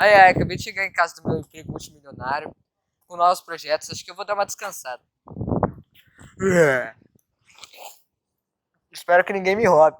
Acabei de chegar em casa do meu emprego multimilionário, com novos projetos, acho que eu vou dar uma descansada. Espero que ninguém me roube.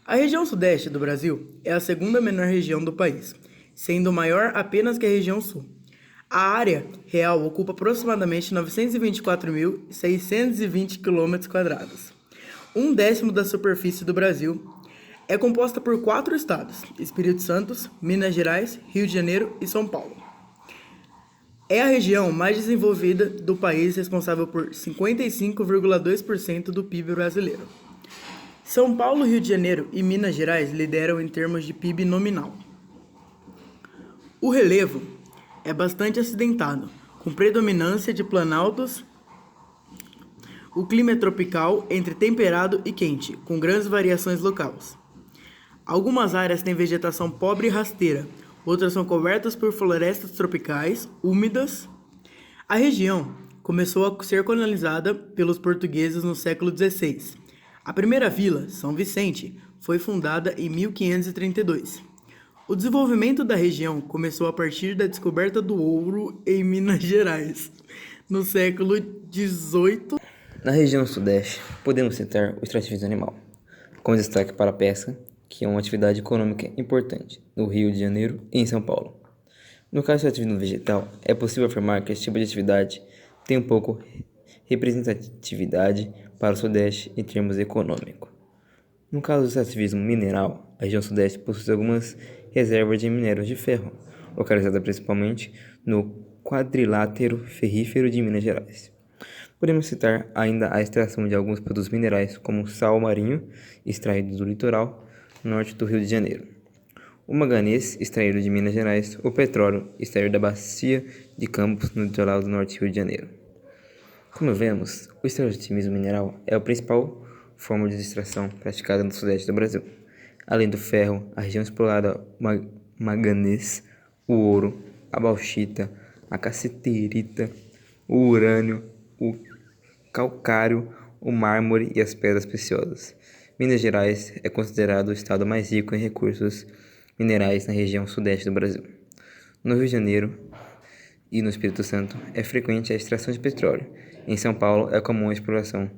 A região sudeste do Brasil é a segunda menor região do país, sendo maior apenas que a região sul. A área real ocupa aproximadamente 924.620 km². Um décimo da superfície do Brasil. É composta por 4 estados: Espírito Santo, Minas Gerais, Rio de Janeiro e São Paulo. É a região mais desenvolvida do país, responsável por 55,2% do PIB brasileiro. São Paulo, Rio de Janeiro e Minas Gerais lideram em termos de PIB nominal. O relevo é bastante acidentado, com predominância de planaltos. O clima é tropical, entre temperado e quente, com grandes variações locais. Algumas áreas têm vegetação pobre e rasteira, outras são cobertas por florestas tropicais, úmidas. A região começou a ser colonizada pelos portugueses no século XVI. A primeira vila, São Vicente, foi fundada em 1532. O desenvolvimento da região começou a partir da descoberta do ouro em Minas Gerais, no século XVIII. Na região sudeste, podemos citar o extrativismo animal, com destaque para a pesca, que é uma atividade econômica importante no Rio de Janeiro e em São Paulo. No caso do extrativismo vegetal, é possível afirmar que esse tipo de atividade tem um pouco representatividade para o Sudeste em termos econômicos. No caso do extrativismo mineral, a região Sudeste possui algumas reservas de minérios de ferro, localizada principalmente no quadrilátero ferrífero de Minas Gerais. Podemos citar ainda a extração de alguns produtos minerais, como o sal marinho, extraído do litoral norte do Rio de Janeiro, o manganês, extraído de Minas Gerais, o petróleo, extraído da bacia de Campos, no litoral do norte do Rio de Janeiro. Como vemos, o extrativismo mineral é a principal forma de extração praticada no sudeste do Brasil. Além do ferro, a região explorada manganês, o ouro, a bauxita, a cassiterita, o urânio, o calcário, o mármore e as pedras preciosas. Minas Gerais é considerado o estado mais rico em recursos minerais na região sudeste do Brasil. No Rio de Janeiro e no Espírito Santo é frequente a extração de petróleo. Em São Paulo é comum a exploração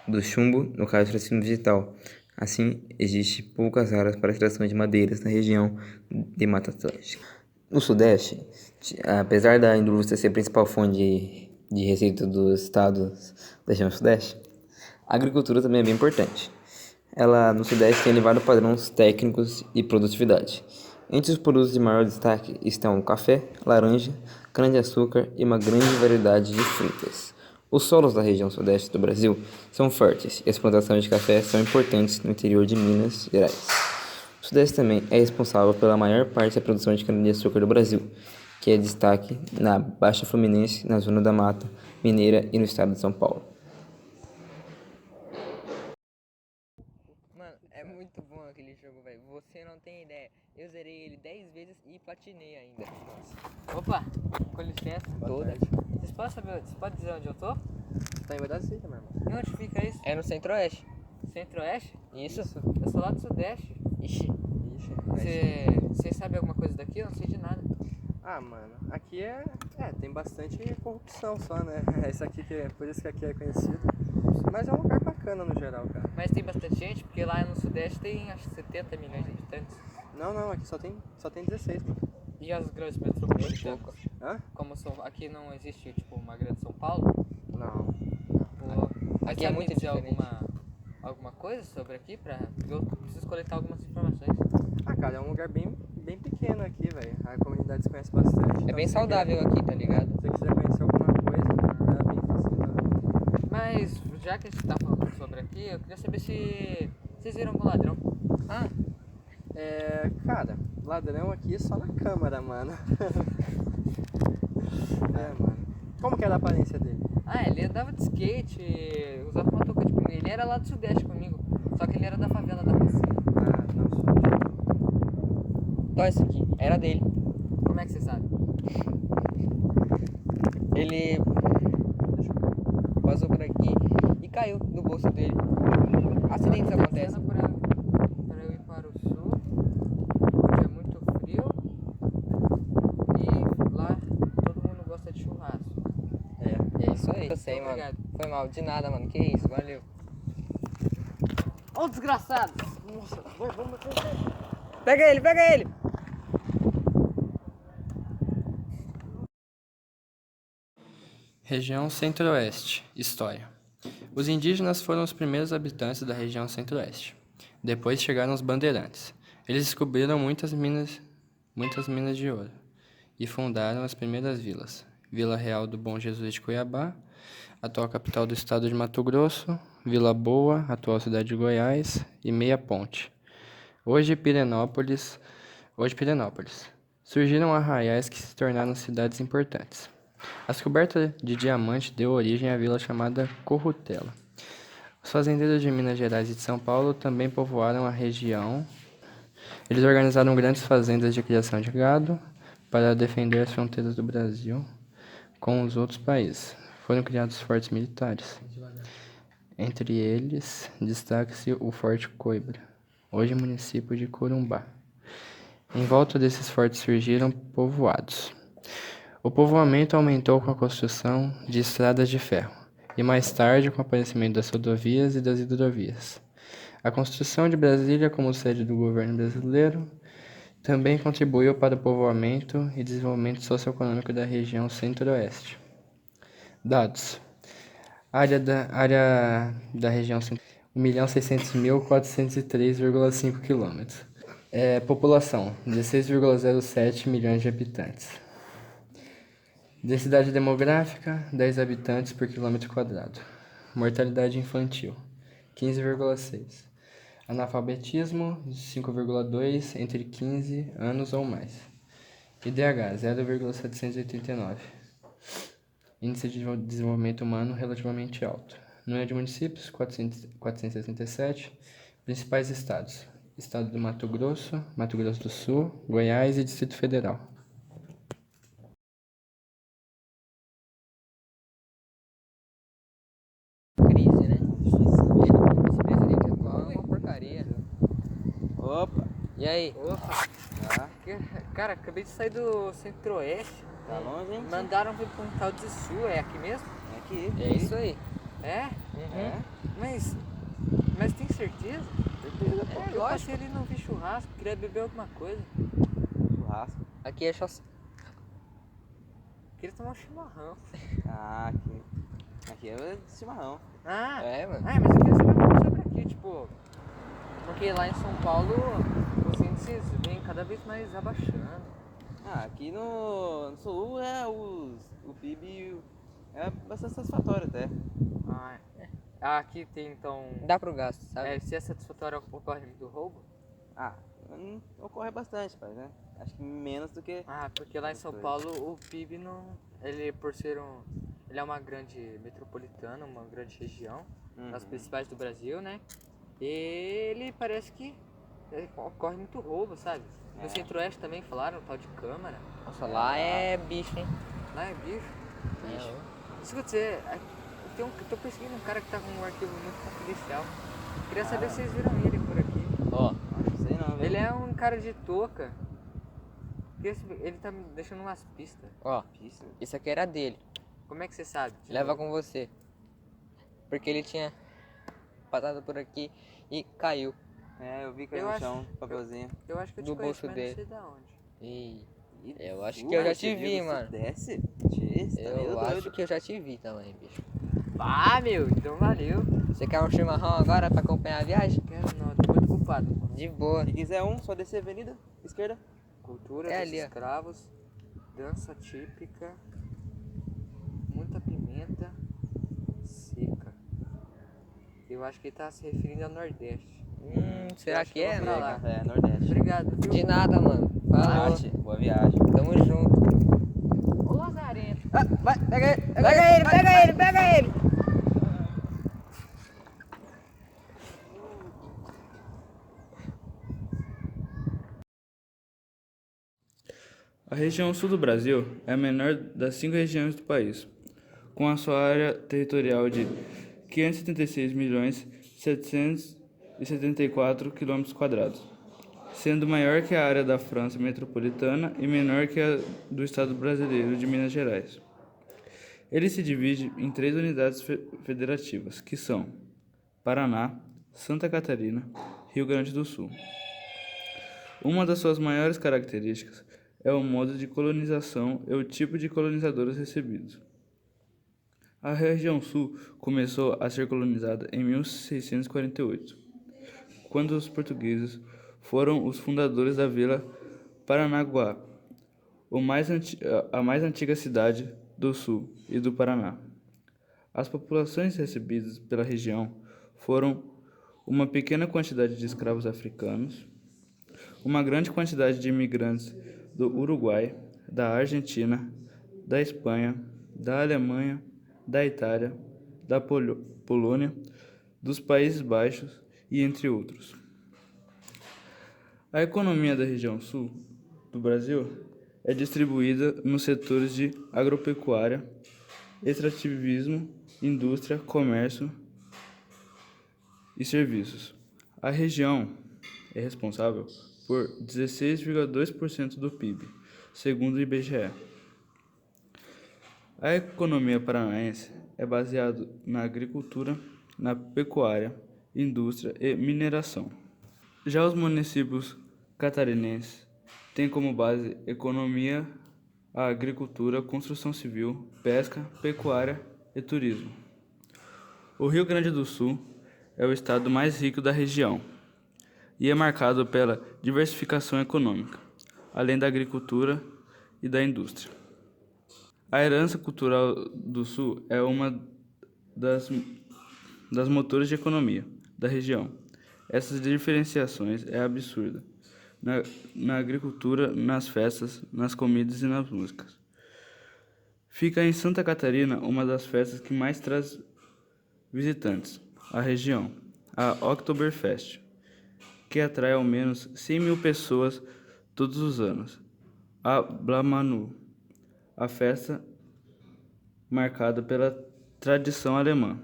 do chumbo, no caso do extração vegetal. Assim, existe poucas áreas para a extração de madeiras na região de Mata Atlântica. No Sudeste, apesar da indústria ser a principal fonte de receita dos estados da região Sudeste, a agricultura também é bem importante. Ela, no Sudeste, tem elevado padrões técnicos e produtividade. Entre os produtos de maior destaque estão o café, laranja, cana-de-açúcar e uma grande variedade de frutas. Os solos da região Sudeste do Brasil são férteis e as plantações de café são importantes no interior de Minas Gerais. O Sudeste também é responsável pela maior parte da produção de cana-de-açúcar do Brasil, que é destaque na Baixa Fluminense, na Zona da Mata Mineira e no estado de São Paulo. Mano, é muito bom aquele jogo, velho. Você não tem ideia. Eu zerei ele 10 vezes e platinei ainda. Opa, com licença. Toda. Vocês podem dizer onde eu tô? Tá em Guarda-Cita, meu irmão. E onde fica isso? É no Centro-Oeste. Centro-Oeste? Isso. Eu sou lá do Sudeste. Ixi. Vocês sabem alguma coisa daqui? Eu não sei de nada. Ah, mano, aqui tem bastante corrupção só, né? Isso aqui por isso que aqui é conhecido. Mas é um lugar bacana no geral, cara. Mas tem bastante gente, porque lá no Sudeste tem acho que 70 milhões de habitantes. Não, aqui só tem 16, pô. E as grandes metropolitanas? Hã? Aqui não existe tipo uma grande São Paulo? Não. Aqui é muito dizer diferente. alguma coisa sobre aqui? Porque eu preciso coletar algumas informações. Ah, cara, é um lugar bem pequeno aqui, velho. A comunidade se conhece bastante. É então bem se saudável aqui, tá ligado? Se você quiser conhecer alguma coisa, é bem fácil. Mas já que a gente tá falando sobre aqui, eu queria saber se vocês viram algum ladrão. Cara, ladrão aqui só na câmara, mano. Mano. Como que era a aparência dele? Ah, ele andava de skate, usava uma touca de pinguim. Ele era lá do Sudeste comigo, só que ele era da favela da Rocinha. Ah, não sou. Então esse aqui, era dele. Como é que você sabe? Ele passou por aqui e caiu do bolso dele. Acidentes acontecem. Pra eu ir para o sul, onde é muito frio e lá todo mundo gosta de churrasco. É isso aí. Eu sei, mano. Obrigado. Foi mal, de nada, mano. Que isso, valeu. Ô, desgraçado! Nossa, vamos. Pega ele, pega ele! Região Centro-Oeste. História. Os indígenas foram os primeiros habitantes da região Centro-Oeste. Depois chegaram os bandeirantes. Eles descobriram muitas minas de ouro e fundaram as primeiras vilas. Vila Real do Bom Jesus de Cuiabá, atual capital do estado de Mato Grosso, Vila Boa, atual cidade de Goiás, e Meia Ponte. Hoje Pirenópolis. Surgiram arraiais que se tornaram cidades importantes. A descoberta de diamante deu origem à vila chamada Corrutela. Os fazendeiros de Minas Gerais e de São Paulo também povoaram a região. Eles organizaram grandes fazendas de criação de gado para defender as fronteiras do Brasil com os outros países. Foram criados fortes militares. Entre eles, destaca-se o Forte Coimbra, hoje município de Corumbá. Em volta desses fortes surgiram povoados. O povoamento aumentou com a construção de estradas de ferro e mais tarde com o aparecimento das rodovias e das hidrovias. A construção de Brasília como sede do governo brasileiro também contribuiu para o povoamento e desenvolvimento socioeconômico da região Centro-Oeste. Dados. Área da região 1.600.403,5 km. População 16,07 milhões de habitantes. Densidade demográfica 10 habitantes por quilômetro quadrado. Mortalidade infantil 15,6. Analfabetismo 5,2 entre 15 anos ou mais. IDH 0,789. Índice de desenvolvimento humano relativamente alto. Número de municípios 467. Principais estados: Estado do Mato Grosso, Mato Grosso do Sul, Goiás e Distrito Federal. Crise, né? Esse presidente atual é uma porcaria. Opa, E aí? tá, Cara, acabei de sair do Centro-Oeste. tá longe, hein? Mandaram vir pra um tal de Sul, é aqui mesmo? É aqui. É isso aí. É? É, Mas tem certeza? certeza, pô. Eu passei ali, não vi churrasco, queria beber alguma coisa. Churrasco. Aqui é só... Queria tomar um chimarrão. Ah, aqui é chimarrão. Ah, É, mano. mas eu queria saber um pouco sobre aqui, tipo... Porque lá em São Paulo, os índices vêm cada vez mais abaixando. Ah, aqui no Sul o PIB é bastante satisfatório até. Aqui tem então... Dá pro gasto, sabe? se é satisfatório, ocorre do roubo? Ah, ocorre bastante, pai, né? Acho que menos do que... Porque lá em São Paulo o PIB não... Ele por ser ele é uma grande metropolitana, uma grande região, das principais do Brasil, né? E ele parece que ocorre muito roubo, sabe? No Centro-Oeste também falaram, tal de Câmara. Nossa, lá é bicho, hein? Lá é bicho. Isso que eu dizer, eu tô perseguindo um cara que tá com um arquivo muito confidencial. Queria saber se vocês viram ele por aqui. Ó, Não sei não, viu? Ele é um cara de touca. Ele tá me deixando umas pistas. ó, Isso. isso aqui era dele. Como é que você sabe? Leva com você. Porque ele tinha passado por aqui e caiu. É, eu vi que era Eu no acho- chão, papelzinho. Eu acho que eu te Do conheço, bolso mas dele. não sei da onde. E eu acho que eu já Você te viu vi, do mano. Sudeste? Tchê, você tá meio Eu doido. acho que eu já te vi também, bicho. Meu, então valeu. Você quer um chimarrão agora pra acompanhar a viagem? Quero não, eu tô muito ocupado. De boa. Se quiser só descer a avenida, esquerda. Cultura É dos ali, ó. escravos, dança típica, muita pimenta, seca. Eu acho que ele tá se referindo ao Nordeste. Será que é, Pra mano? lá. É, Nordeste. Obrigado, viu? De nada, mano. Falou. Arte, boa viagem. Tamo junto. Ô, Lazarento. Vai, pega ele, Pega ele, pega ele. A região sul do Brasil é a menor das 5 regiões do país, com a sua área territorial de 576.774 km², sendo maior que a área da França metropolitana e menor que a do estado brasileiro de Minas Gerais. Ele se divide em 3 unidades federativas, que são Paraná, Santa Catarina, Rio Grande do Sul. Uma das suas maiores características é o modo de colonização e o tipo de colonizadores recebidos. A região sul começou a ser colonizada em 1648, quando os portugueses foram os fundadores da Vila Paranaguá, a mais antiga cidade do sul e do Paraná. As populações recebidas pela região foram uma pequena quantidade de escravos africanos, uma grande quantidade de imigrantes do Uruguai, da Argentina, da Espanha, da Alemanha, da Itália, da Polônia, dos Países Baixos e entre outros. A economia da região sul do Brasil é distribuída nos setores de agropecuária, extrativismo, indústria, comércio e serviços. A região é responsável por 16,2% do PIB, segundo o IBGE. A economia paranaense é baseada na agricultura, na pecuária, indústria e mineração. Já os municípios catarinenses têm como base economia, a agricultura, construção civil, pesca, pecuária e turismo. O Rio Grande do Sul é o estado mais rico da região e é marcado pela diversificação econômica, além da agricultura e da indústria. A herança cultural do Sul é uma das motores de economia da região. Essas diferenciações é absurda na agricultura, nas festas, nas comidas e nas músicas. Fica em Santa Catarina uma das festas que mais traz visitantes à região, a Oktoberfest, que atrai ao menos 100 mil pessoas todos os anos. A Blamanu, a festa marcada pela tradição alemã,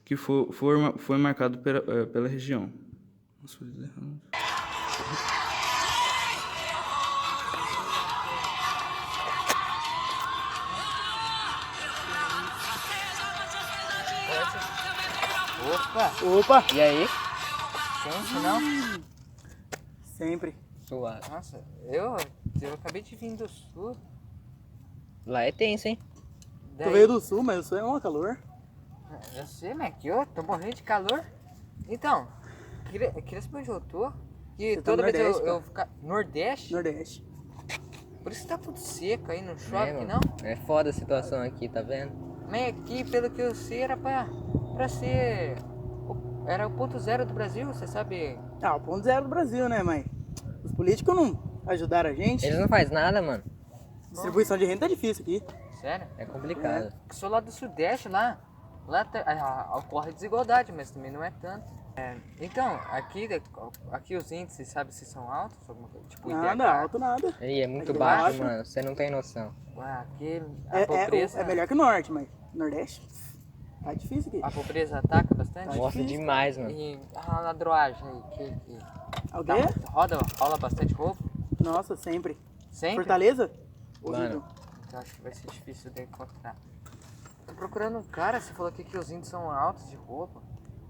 que foi marcado pela região. Opa! E aí? Tenso, não? Sempre. Suave. Nossa, eu acabei de vir do sul. Lá é tenso, hein? Tu veio do sul, mas o sul é um calor. Eu sei, mas aqui eu tô morrendo de calor. Então, queria saber onde eu tô. Que Você tá toda no vez Nordeste, eu ficar. Nordeste? Nordeste. Por isso tá tudo seco aí, não chove aqui mano. não. É foda a situação aqui, tá vendo? Mas aqui, pelo que eu sei, era pra ser. Era o ponto zero do Brasil, você sabe? Ah, o ponto zero do Brasil, né, mãe? Os políticos não ajudaram a gente. Eles não fazem nada, mano. Distribuição de renda tá difícil aqui. Sério? É complicado. Eu sou lá do Sudeste, lá ocorre desigualdade, mas também não é tanto. Então, aqui os índices, sabe se são altos? Alguma coisa, tipo Nada, IDH? alto nada. Aí é muito Aqui baixo, baixo. mano. Você não tem noção. Aqui a pobreza. É melhor que o norte, mas Nordeste tá difícil aqui. A pobreza ataca bastante? Nossa, difícil. demais, mano. E a ladroagem aí, que Alguém? rola bastante roubo? Nossa, sempre. Sempre? Fortaleza? Mano. Horrível. Então acho que vai ser difícil de encontrar. Tô procurando um cara, você falou aqui que os índios são altos de roupa.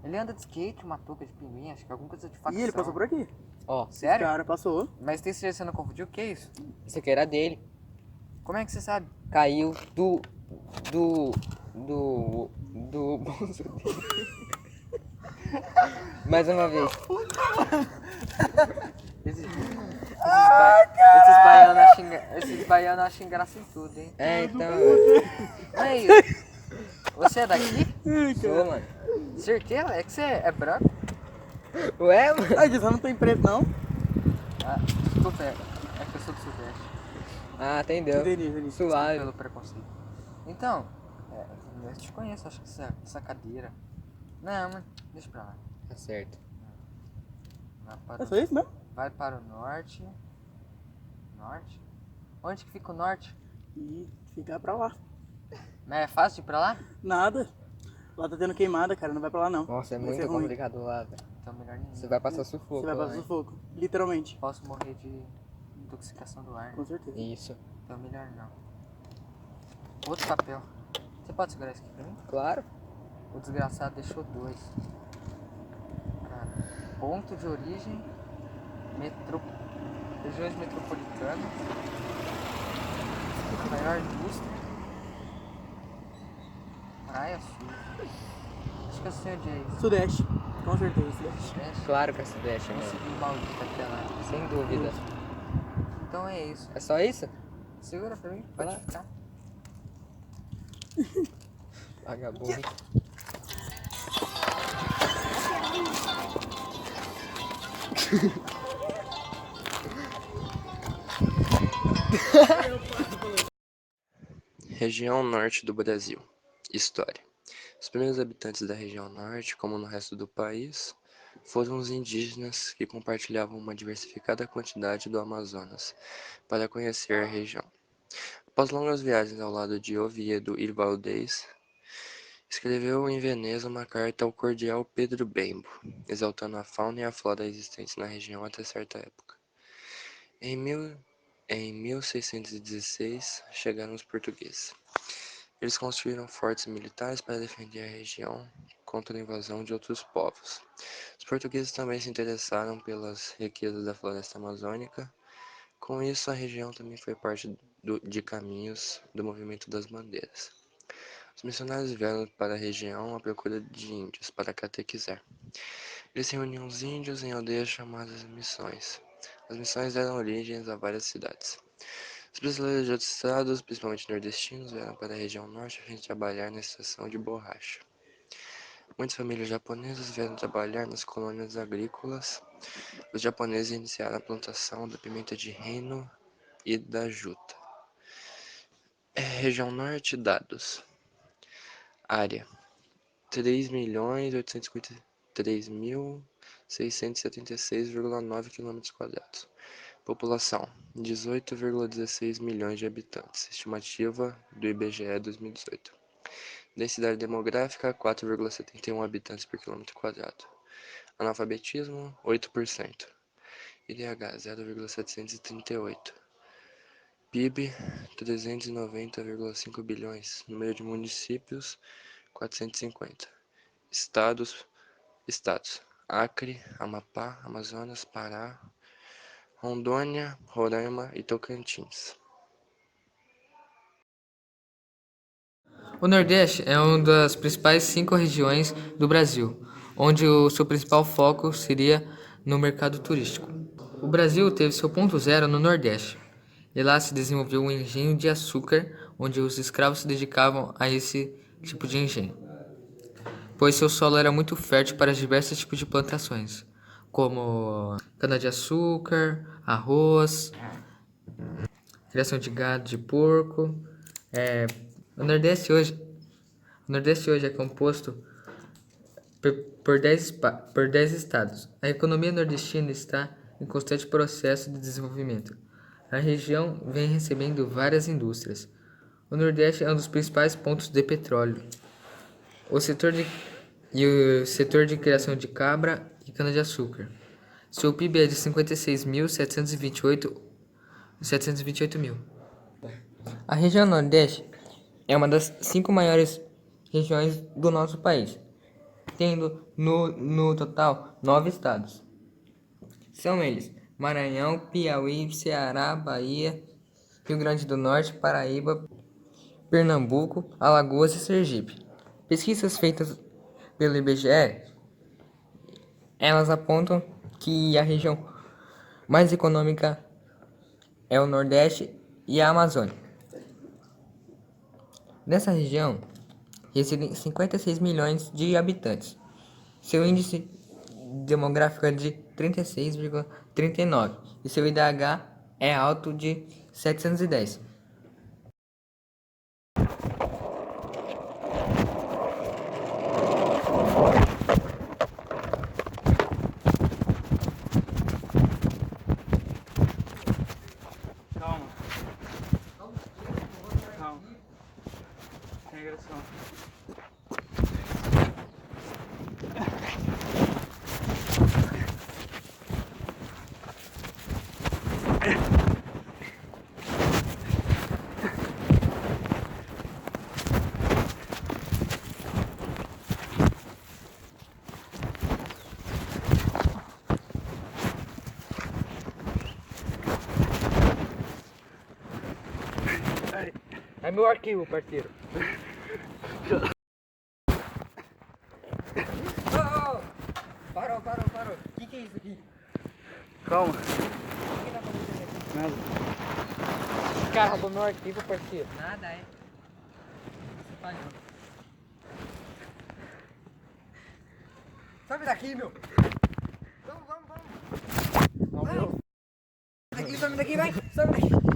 Ele anda de skate, uma touca de pinguim, acho que é alguma coisa de facção. Ih, ele passou por aqui. Ó, Sério? Cara, passou. Mas tem certeza que você não confundiu? O que é isso? isso aqui era dele. Como é que você sabe? Caiu do bolso dele. Mais uma vez. Esses baianos acham graça em tudo, hein? É, então. Aí, você é daqui? Sou, mano. Certeza? É que você é branco? Ué, mano. Ai, você não tem preto, não? Ah, desculpa, é que eu sou do Sudeste. Ah, entendeu. Entendi. Suave. Pelo preconceito. Então, eu te conheço, acho que essa cadeira. Não, mas deixa pra lá. Tá certo. Vai para É só isso mesmo? vai para o norte. Norte? Onde que fica o norte? E fica pra lá. Mas é fácil de ir pra lá? Nada. Lá tá tendo queimada, cara. Não vai pra lá, não. Nossa, é Vai muito ser ruim. complicado lá, velho. Então melhor nem Você ir. vai passar sufoco Você vai lá, passar hein? sufoco. Literalmente. Posso morrer de intoxicação do ar, né? Com certeza. Isso. Então melhor não. Outro papel. Você pode segurar isso aqui pra mim? Claro. O desgraçado deixou 2. Cara, ponto de origem, regiões metropolitanas, maior indústria, Praia Sul. Acho que eu sei onde é isso. Sudeste. Com certeza, Sudeste. Sudeste? Claro que é Sudeste, mano. Consegui maldita aquela. Sem dúvida. Então é isso. É só isso? Segura pra mim, pode Claro. ficar. Vagabundo. Região Norte do Brasil. História. Os primeiros habitantes da região norte, como no resto do país, foram os indígenas que compartilhavam uma diversificada quantidade do Amazonas para conhecer a região. Após longas viagens ao lado de Oviedo e Valdez, escreveu em Veneza uma carta ao cordial Pedro Bembo, exaltando a fauna e a flora existentes na região até certa época. Em 1616, chegaram os portugueses. Eles construíram fortes militares para defender a região contra a invasão de outros povos. Os portugueses também se interessaram pelas riquezas da floresta amazônica. Com isso, a região também foi parte de caminhos do movimento das bandeiras. Os missionários vieram para a região à procura de índios para catequizar. Eles reuniam os índios em aldeias chamadas missões. As missões deram origem a várias cidades. Os brasileiros de outros estados, principalmente nordestinos, vieram para a região norte a fim de trabalhar na extração de borracha. Muitas famílias japonesas vieram trabalhar nas colônias agrícolas. Os japoneses iniciaram a plantação da pimenta de reino e da juta. Região norte, dados. Área: 3.853.676,9 km². População: 18,16 milhões de habitantes. Estimativa do IBGE 2018. Densidade demográfica: 4,71 habitantes por km². Analfabetismo: 8%. IDH: 0,738. PIB: 390,5 bilhões. Número de municípios: 450. Estados: Acre, Amapá, Amazonas, Pará, Rondônia, Roraima e Tocantins. O Nordeste é uma das principais 5 regiões do Brasil, onde o seu principal foco seria no mercado turístico. O Brasil teve seu ponto zero no Nordeste, e lá se desenvolveu um engenho de açúcar, onde os escravos se dedicavam a esse tipo de engenho, pois seu solo era muito fértil para diversos tipos de plantações, como cana-de-açúcar, arroz, criação de gado, de porco. O Nordeste hoje é composto por 10 estados. A economia nordestina está em constante processo de desenvolvimento. A região vem recebendo várias indústrias. O Nordeste é um dos principais pontos de petróleo. O setor de criação de cabra e cana-de-açúcar. Seu PIB é de 56.728 mil. A região Nordeste é uma das 5 maiores regiões do nosso país, tendo no total 9 estados. São eles: Maranhão, Piauí, Ceará, Bahia, Rio Grande do Norte, Paraíba, Pernambuco, Alagoas e Sergipe. Pesquisas feitas pelo IBGE, elas apontam que a região mais econômica é o Nordeste e a Amazônia. Nessa região residem 56 milhões de habitantes. Seu índice demográfico é de 36,39 e seu IDH é alto de 710. Calma. Calma. Sem agressão. É meu arquivo, parceiro. Parou. O que é isso aqui? Calma. O que tá acontecendo aqui? Nada. Esse cara roubou meu arquivo, parceiro. Nada, é. Você falhou. Sobe daqui, meu. Vamos. Some daqui, vai. Some daqui.